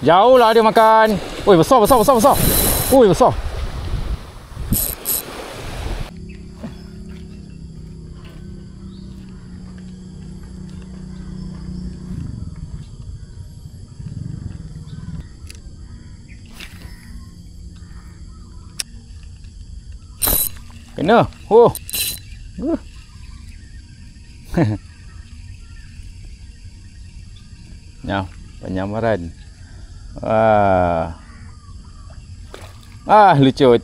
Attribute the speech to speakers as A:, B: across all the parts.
A: Jauh lah dia makan. Oi, besar. Oi, besar. Kena. Oh. Ya, penyamaran. Lucut.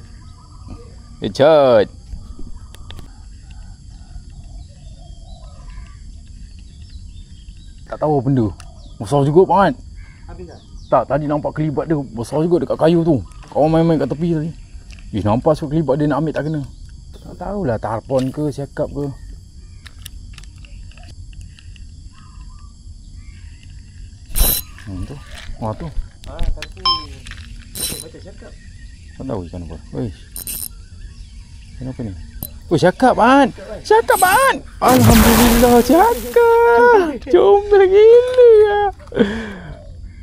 A: Tak tahu apa benda. Besar juga Mat.
B: Habis dah?
A: Tak, tadi nampak kelibat dia besar juga dekat kayu tu. Kawan main-main kat tepi tadi. Nampak sebab kelibat dia nak ambil tak kena. Tak tahulah tarpon ke, siakap ke. Tu. Tu.
B: Tapi macam cakap.
A: Tak tahu ikan apa. Weh. Kenapa ni? Oh, cakap Mat. Cakap Mat. Alhamdulillah cakap. Comel gila ya.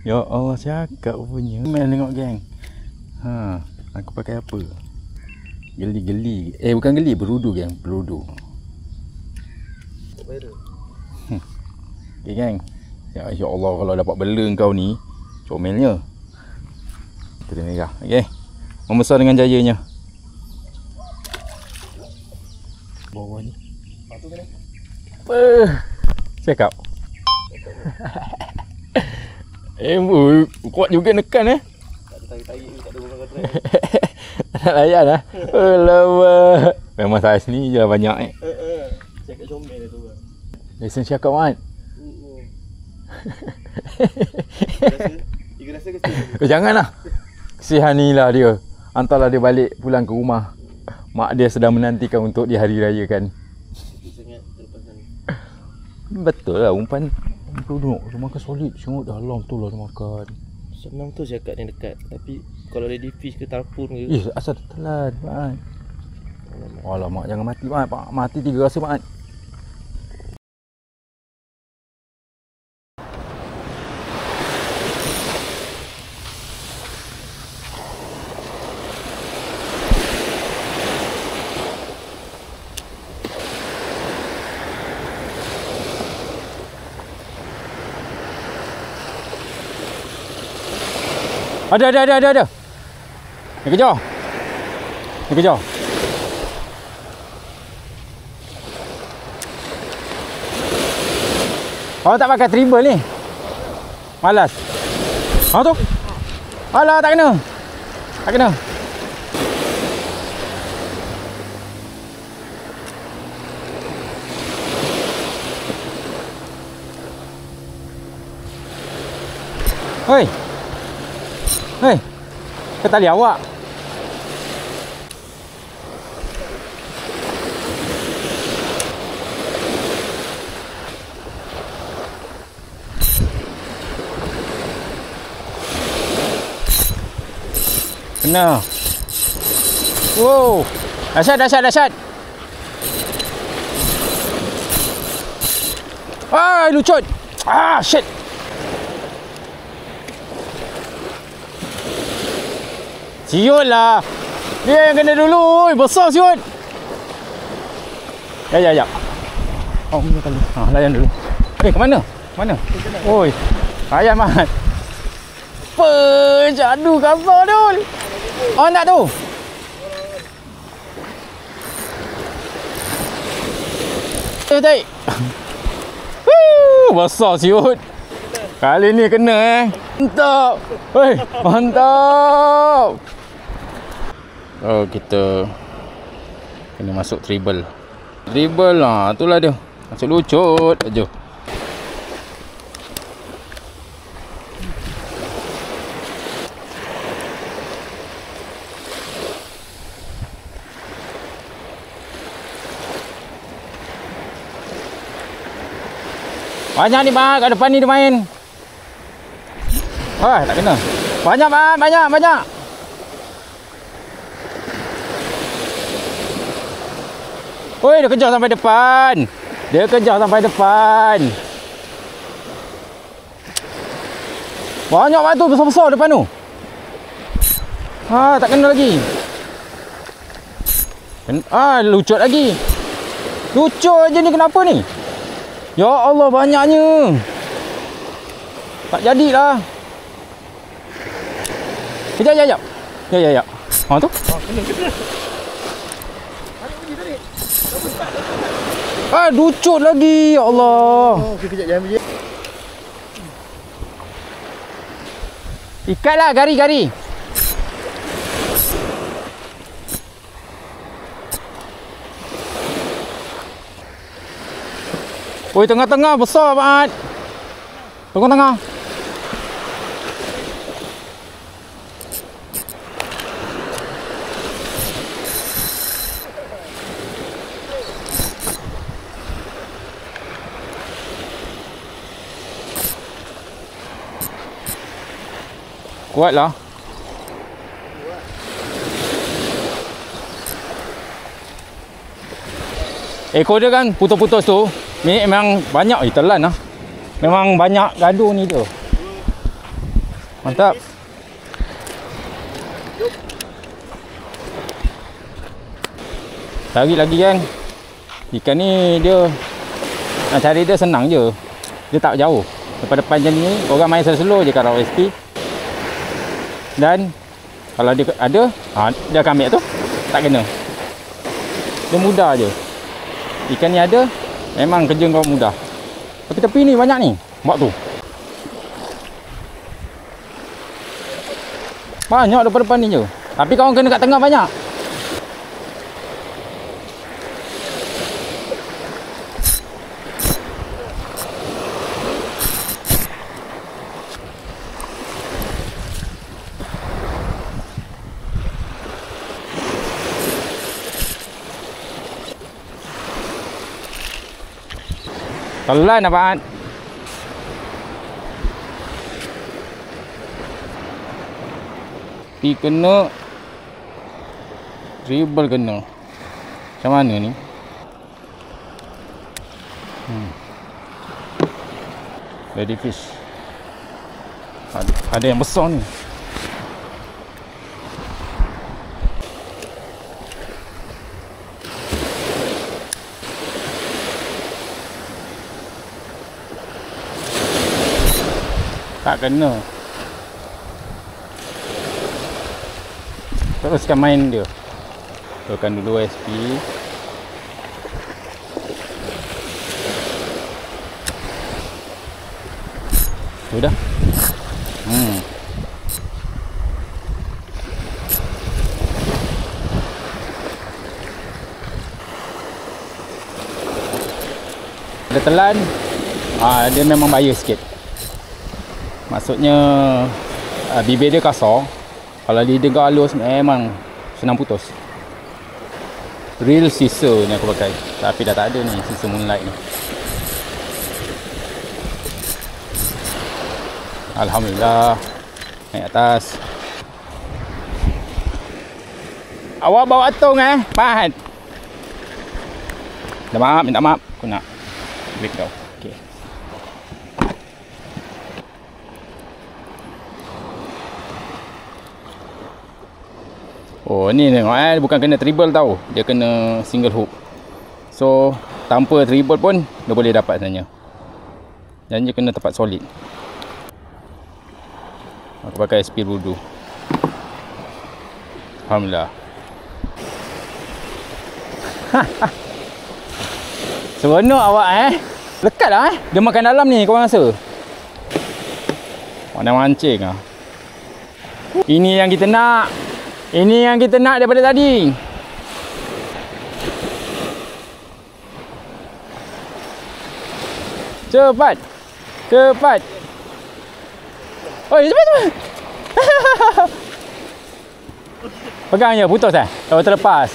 A: Ya Allah cakap punya. Main tengok geng. Aku pakai apa? Geli. Bukan geli, berudu geng, berudu. Okay geng. Ya Allah kalau dapat bela kau ni, comelnya. Kita merah. Okey. Membesar dengan jayanya. Bawah ni.
B: Patut kena.
A: Cakap. Kuat juga nekan
B: Tak ada tarik-tarik ni, tak ada orang kata.
A: Tak nak layan lah. Alamak. Memang saiz ni je banyak
B: Cakap comel tu kan.
A: Lesen cakap Mat.
B: Ikan rasa kesian.
A: Janganlah. Kesian ni lah dia. Hantarlah dia balik pulang ke rumah. Mak dia sedang menantikan untuk di hari raya kan.
B: Sangat terlepasan.
A: Betul lah umpan. Duduk dia makan solid. Tengok dah alam tu lah dia makan.
B: Senang tu cakap yang dekat. Tapi kalau lady fish ke tarpon ke.
A: Asal telan Mat. Alamak jangan mati Mat. Mati 3 rasa Mat. Ada. Ni kejar. Kau tak pakai tribal ni? Malas. Tu. Alah tak kena. Hei, ke tali awak? Kena. Wow, dahsyat. Lucut. Shit. Siut lah. Dia yang kena dulu. Besar siut. Ya. Oh, punya kali. Layan dulu. Ke mana? Oi. Layan Mat. Jadu kasar dul. Tak tu. Tarik. Besar siut. Kali ni kena Mantap. Kita kena masuk dribble lah. Itulah dia. Masuk lucut aja. Banyak ni Mat, kat depan ni dia main. Tak kena. Banyak Mat, banyak. Oi, dia kejar sampai depan. Banyak batu besar-besar depan tu. Tak kena lagi. Lucut lagi. Lucut je ni, kenapa ni? Ya Allah, banyaknya. Tak jadilah. Kejap. Ya. Tu. Lucut lagi. Ya Allah.
C: Okey, kejap jangan pergi.
A: Ikatlah gari-gari. Oi, tengah-tengah besar banget. Tengah-tengah. Kuatlah. Ekor dia kan putus-putus tu. Memang banyak telan lah. Memang banyak gaduh ni tu. Mantap. Tarik lagi kan. Ikan ni dia nak cari dia senang je. Dia tak jauh. Depan-depan macam ni orang main slow-slow je kat raw SP. Dan kalau dia ada, dia akan ambil tu. Tak kena. Dia mudah je. Ikan ni ada, memang kerja kau mudah. Tapi tepi ni banyak ni. Buat tu. Banyak depan-depan ni je. Tapi kau kena kat tengah banyak. Telan apaan? Pi kena, dribble kena. Macam mana ni? Lady fish. Ada yang besar ni. Tak kena. Teruskan main dia. Tekan dulu SP. Sudah. Dia telan. Dia memang bahaya sikit. Maksudnya bibir dia kasar. Kalau lidah kau halus memang senang putus. Real sisa ni aku pakai. Tapi dah tak ada ni sisa moonlight ni. Alhamdulillah. Naik atas. Awak bawa tong Mahat. Minta maaf. Aku nak break kau. Okey. Oh ni tengok bukan kena treble tau. Dia kena single hook. So tanpa treble pun dia boleh dapat sebenarnya. Dan dia kena tempat solid. Aku pakai SP Rudu. Alhamdulillah. Seronok awak lekat lah Dia makan dalam ni korang rasa. Mana mancing lah. Ini yang kita nak. Ini yang kita nak daripada tadi. Cepat. Cepat. Oi, cepat. Pegang je, putus Oh, terlepas.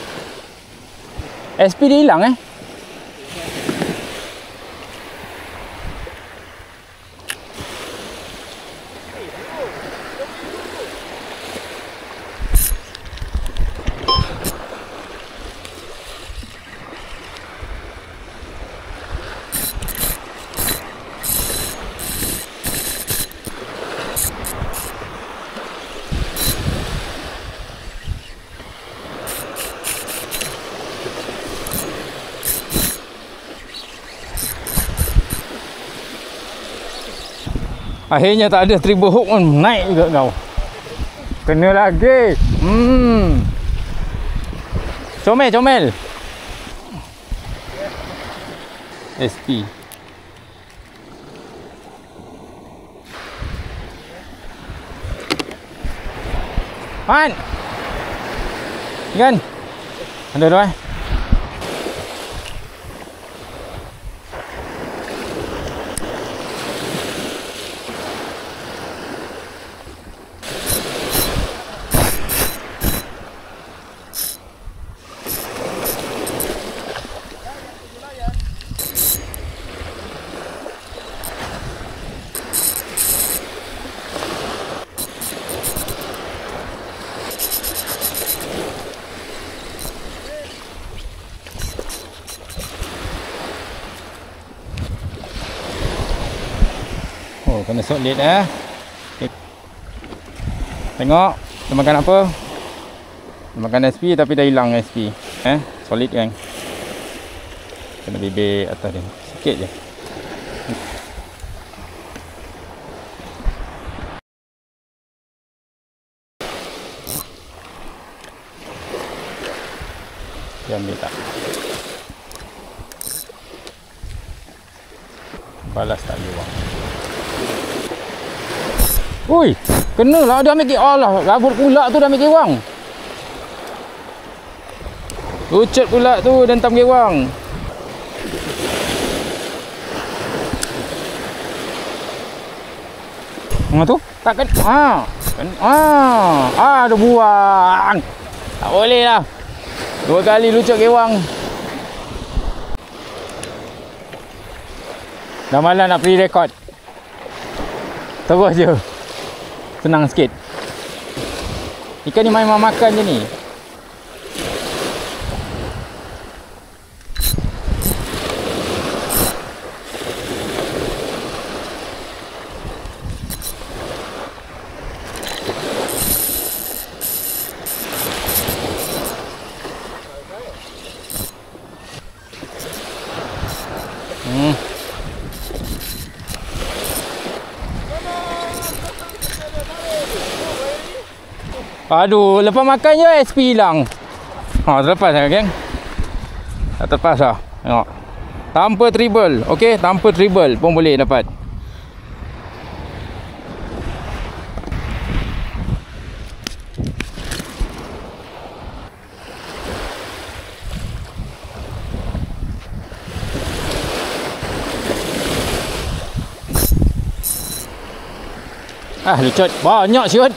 A: SP dia hilang Akhirnya tak ada triple hook pun. Naik juga kau. Kena lagi. Comel. SP. Man. Kan? Ada dah. Oh, kena solid okay. Tengok dia makan apa? Dia makan SP tapi dah hilang SP. Solid kan? Kena bibir atas dia sikit je. Dia ambil tak? Balas tak lewat. Ui, kenalah dia ambil kewang. Allah, rabut pula tu dah ambil kewang. Ucut pula tu dan tam kewang. Tu takkan ada buang. Tak boleh lah. 2 kali lucuk kewang. Dah malam nak pre-record. Terus je. Senang sikit. Ikan ni main makan je ni. Aduh, lepas makan je SP hilang. Terlepas lah geng. Tak terlepas lah. Tengok. Tanpa triple. Okey, tanpa triple pun boleh dapat. Lucut. Banyak siut.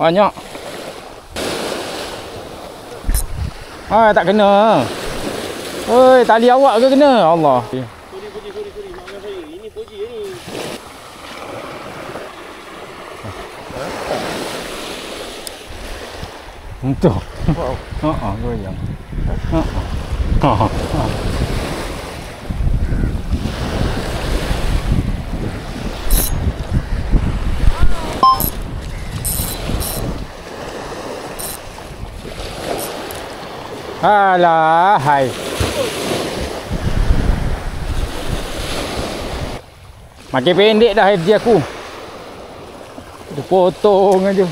A: Banyak. Tak kena. Oi, tali awak ke kena? Allah.
B: Sorry. Maafkan saya. Ini poji ni.
A: Untuk. Goyang. Alah, hai. Makin pendek dah FG aku. Dia potong aja.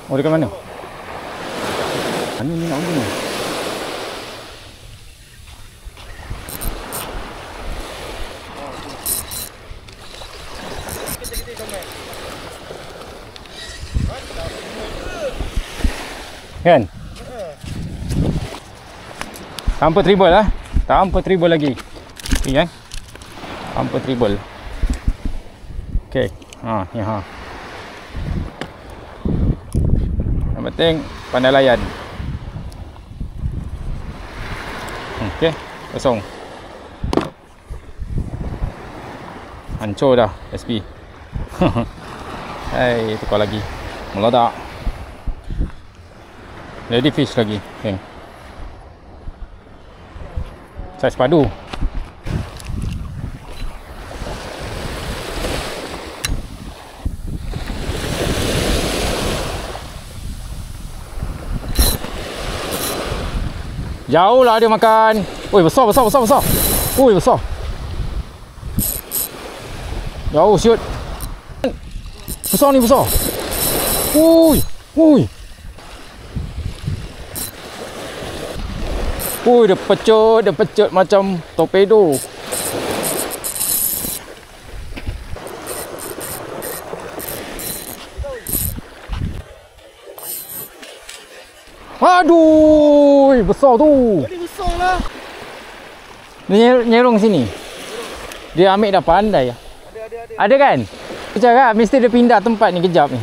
A: Oh, dekat mana? Mana ni nak pergi ni? Kan? Tanpa triple lah. Tanpa triple lagi. Ni kan? Tanpa triple. Okey. Ni Yang penting pandai layan. Okey, kosong. Hancur dah SP. Hai, tukar lagi. Meledak. Ready fish lagi. Okay. Saiz padu. Jauh lah dia makan. Oi, besar. Oi, besar. Jauh siut. Besar ni, besar. Ui. Ui, dia pecut macam torpedo. Aduh, besar tu.
B: Ini besar lah.
A: Dia nyerong sini. Dia ambil dah pandai. Ada kan? Kejap kan? Mesti dia pindah tempat ni kejap ni.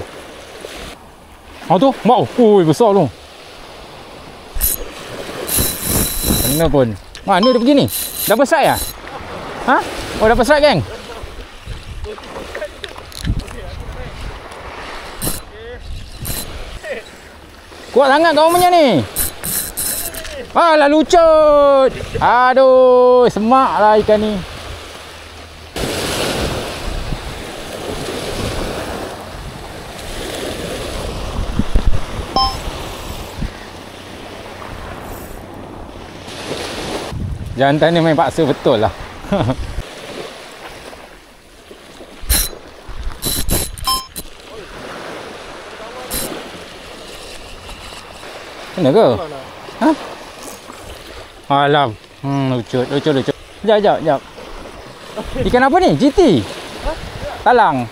A: Tu, mau. Ui, besar tu. Mana pun. Mana dia pergi ni? Dapat strike ah? Ha? Oh, dapat strike geng? Kuat sangat kau punya ni. Alah, lucut. Aduh, semak lah ikan ni. Jantan ni main paksa betul lah. Kena ke? Ha? Alam. Lucut. Sekejap. Ikan apa ni? GT? Talang.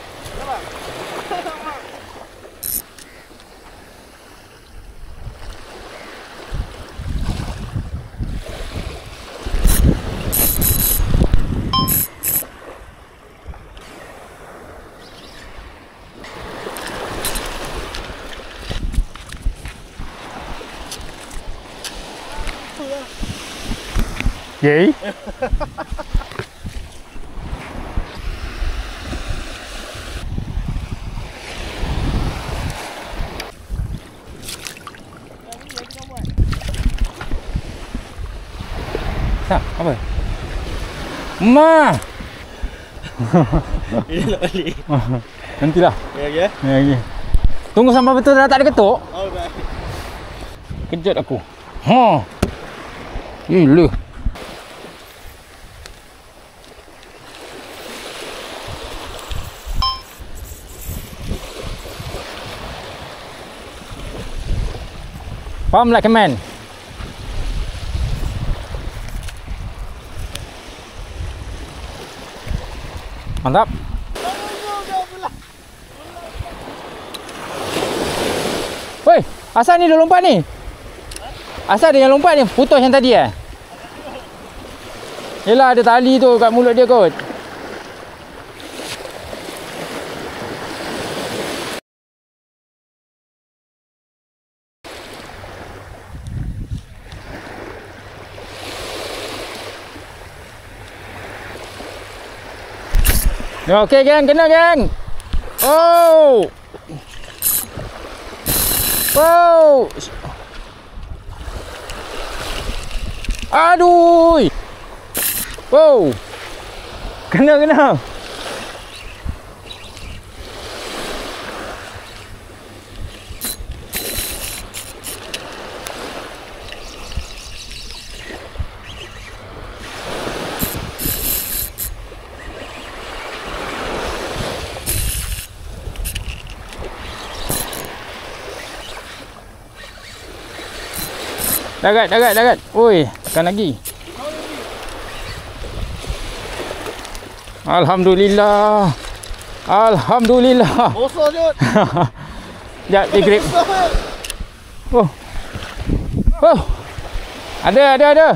A: Yay. Apa? Ma.
B: Ini nak balik.
A: Nantilah.
B: Ya.
A: Ya. Tunggu sampai betul dah tak ada ketuk.
B: Oh, baik.
A: Kejut aku. Gila. Pump like a man. Mantap. Woi, asal ni dia lompat ni? Asal dia yang lompat ni? Putus yang tadi Yelah, ada tali tu kat mulut dia kot. Okey geng, kena geng. Oh. Wow. Aduh. Wow. Kena. Dagat. Oi, tekan lagi. Alhamdulillah.
B: Bosor je.
A: Sekejap, dia grip. Oh. Ada.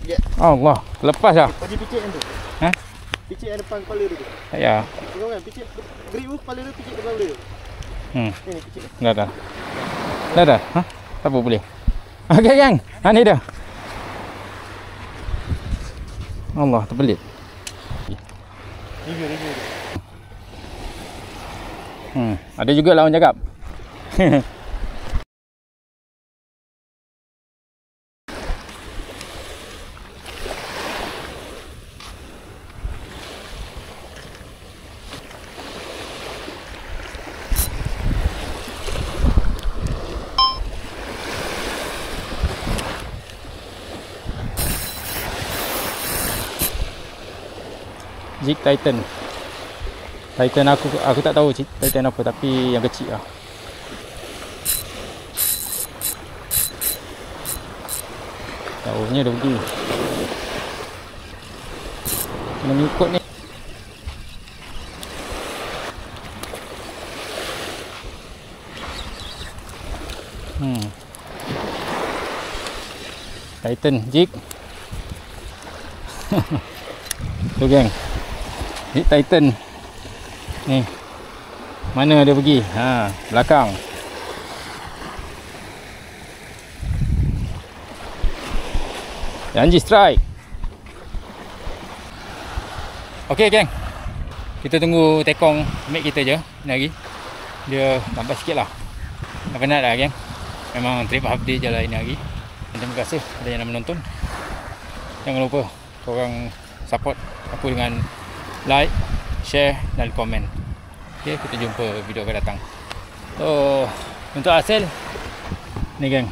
B: Ya.
A: Allah, lepas dah.
B: Bagi picit yang tu.
A: Ha?
B: Picit yang depan kepala tu.
A: Tak ya.
B: Tengok kan, picit grip tu kepala tu, picit kepala tu. Ni picit.
A: Dah. Ha? Tak apa boleh. Okey gang. Ni dah. Allah, terpelit.
B: Review.
A: Ada juga lawan cakap. jig Titan. Titan aku tak tahu Titan apa, tapi yang kecil lah. Jauhnya dah pergi. Kena ngikut ni. Titan jig. Tu geng. Jig Titan. Ni. Mana dia pergi? Ha, belakang. Janji strike. Okey geng. Kita tunggu tekong mate kita je ni lagi. Dia lambat sikit lah. Dah penat dah geng. Memang trip half day je lah ini lagi. Terima kasih ada yang dah menonton. Jangan lupa korang support aku dengan like, share dan komen. Okay, kita jumpa video akan datang. So untuk hasil ni geng,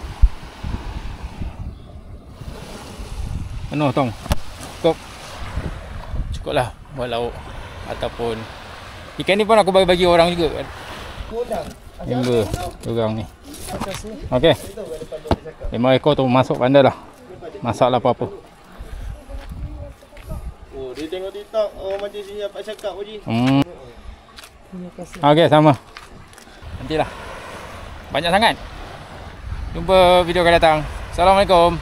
A: penuh tong. Cukup lah buat lauk. Ataupun ikan ni pun aku bagi orang juga. Member orang ni. Okey. 5 ekor tu masuk pandai lah. Masak lah apa-apa.
C: Oh, dia tengok TikTok macam si Pak cakap Haji.
A: Okey, sama. Nantilah. Banyak sangat. Jumpa video akan datang. Assalamualaikum.